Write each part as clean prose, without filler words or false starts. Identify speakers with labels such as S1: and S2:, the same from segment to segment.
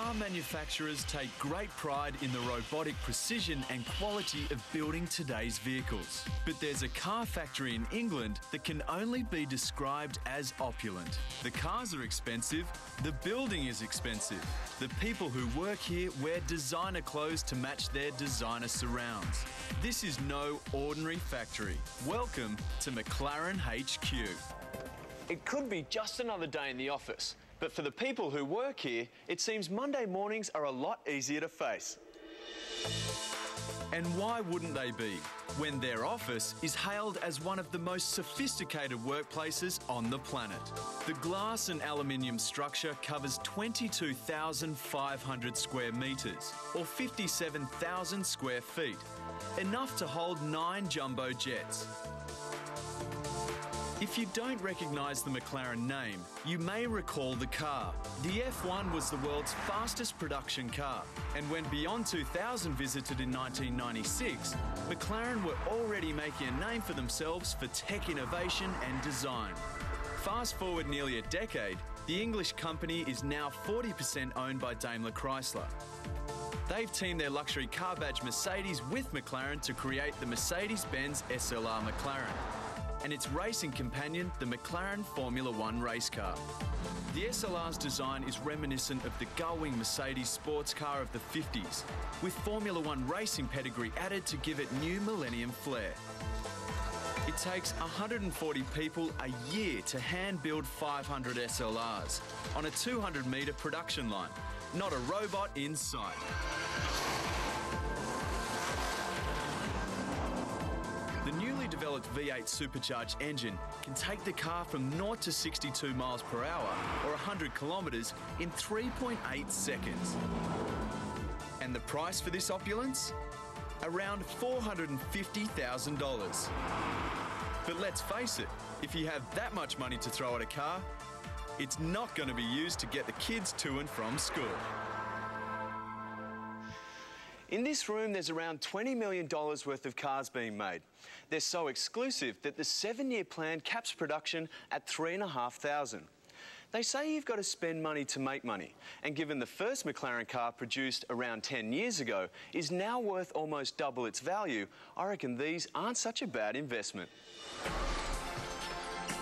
S1: car manufacturers take great pride in the robotic precision and quality of building today's vehicles. But there's a car factory in England that can only be described as opulent. The cars are expensive, the building is expensive. The people who work here wear designer clothes to match their designer surrounds. This is no ordinary factory. Welcome to McLaren HQ.
S2: It could be just another day in the office, but for the people who work here, it seems Monday mornings are a lot easier to face.
S1: And why wouldn't they be, when their office is hailed as one of the most sophisticated workplaces on the planet? The glass and aluminium structure covers 22,500 square metres, or 57,000 square feet, enough to hold 9 jumbo jets. If you don't recognise the McLaren name, you may recall the car. The F1 was the world's fastest production car, and when Beyond 2000 visited in 1996, McLaren were already making a name for themselves for tech innovation and design. Fast forward nearly a decade, the English company is now 40% owned by Daimler Chrysler. They've teamed their luxury car badge Mercedes with McLaren to create the Mercedes-Benz SLR McLaren and its racing companion, the McLaren Formula One race car. The SLR's design is reminiscent of the gull-wing Mercedes sports car of the 50s, with Formula One racing pedigree added to give it new millennium flair. It takes 140 people a year to hand-build 500 SLRs on a 200-metre production line, not a robot in sight. The newly developed V8 supercharged engine can take the car from 0 to 62 miles per hour or 100 kilometres in 3.8 seconds. And the price for this opulence? Around $450,000. But let's face it, if you have that much money to throw at a car, it's not going to be used to get the kids to and from school.
S2: In this room, there's around $20 million worth of cars being made. They're so exclusive that the 7-year plan caps production at 3,500. They say you've got to spend money to make money, and given the first McLaren car produced around 10 years ago is now worth almost double its value, I reckon these aren't such a bad investment.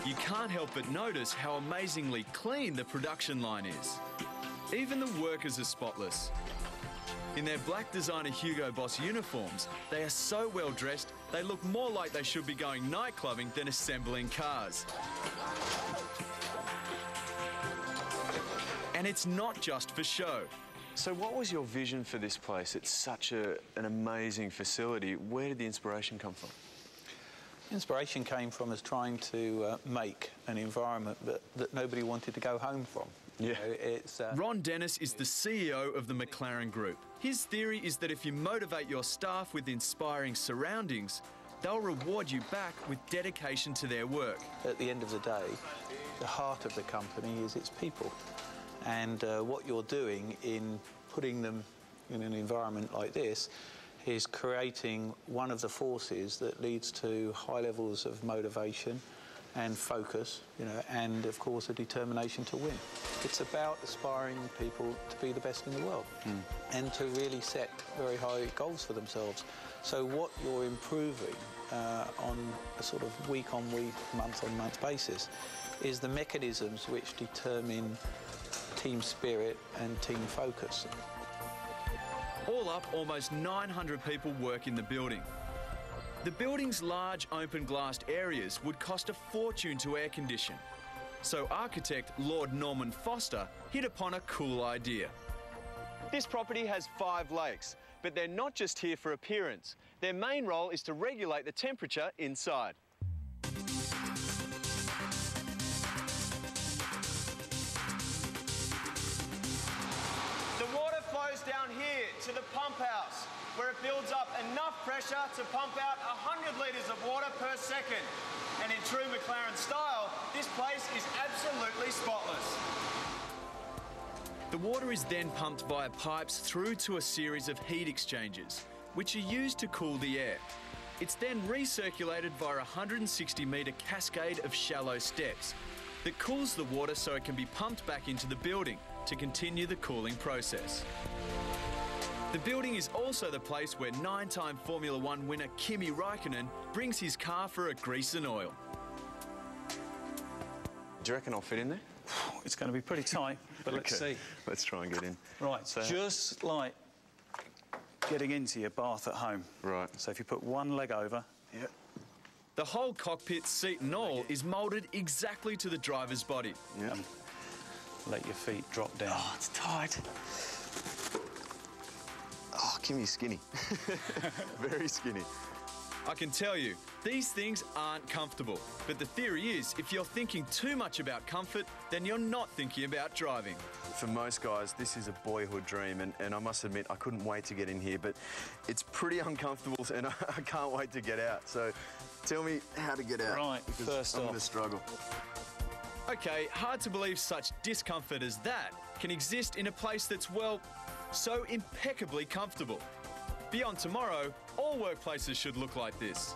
S1: You can't help but notice how amazingly clean the production line is. Even the workers are spotless. In their black designer Hugo Boss uniforms, they are so well dressed, they look more like they should be going night clubbing than assembling cars. And it's not just for show.
S2: So what was your vision for this place? It's such an amazing facility. Where did the inspiration come from?
S3: Inspiration came from us trying to make an environment that nobody wanted to go home from.
S2: Yeah.
S1: Ron Dennis is the CEO of the McLaren Group. His theory is that if you motivate your staff with inspiring surroundings, they'll reward you back with dedication to their work.
S3: At the end of the day, the heart of the company is its people. And what you're doing in putting them in an environment like this is creating one of the forces that leads to high levels of motivation and focus, and of course a determination to win. It's about aspiring people to be the best in the world and to really set very high goals for themselves. So what you're improving on a sort of week-on-week, month-on-month basis is the mechanisms which determine team spirit and team focus.
S1: All up, almost 900 people work in the building. The building's large open-glassed areas would cost a fortune to air condition. So architect Lord Norman Foster hit upon a cool idea.
S2: This property has 5 lakes, but they're not just here for appearance. Their main role is to regulate the temperature inside. The water flows down here to the pump house, where it builds up enough pressure to pump out 100 litres of water per second. And in true McLaren style, this place is absolutely spotless.
S1: The water is then pumped via pipes through to a series of heat exchangers, which are used to cool the air. It's then recirculated via a 160-metre cascade of shallow steps, that cools the water so it can be pumped back into the building to continue the cooling process. The building is also the place where 9-time Formula One winner Kimi Räikkönen brings his car for a grease and oil.
S2: Do you reckon I'll fit in there?
S4: It's going to be pretty tight, but let's see.
S2: Let's try and get in.
S4: Right, so just like getting into your bath at home.
S2: Right.
S4: So if you put one leg over.
S2: Yep.
S1: The whole cockpit, seat and all, is moulded exactly to the driver's body.
S2: Yep.
S4: Let your feet drop down.
S2: Oh, it's tight. Oh, Kimi's skinny. Very skinny.
S1: I can tell you, these things aren't comfortable. But the theory is, if you're thinking too much about comfort, then you're not thinking about driving.
S2: For most guys, this is a boyhood dream, and I must admit, I couldn't wait to get in here, but it's pretty uncomfortable, and I can't wait to get out. So tell me how to get out.
S4: Right, first
S2: I'm
S4: off.
S2: going to struggle.
S1: Okay, hard to believe such discomfort as that can exist in a place that's, well, so impeccably comfortable. Beyond tomorrow, all workplaces should look like this.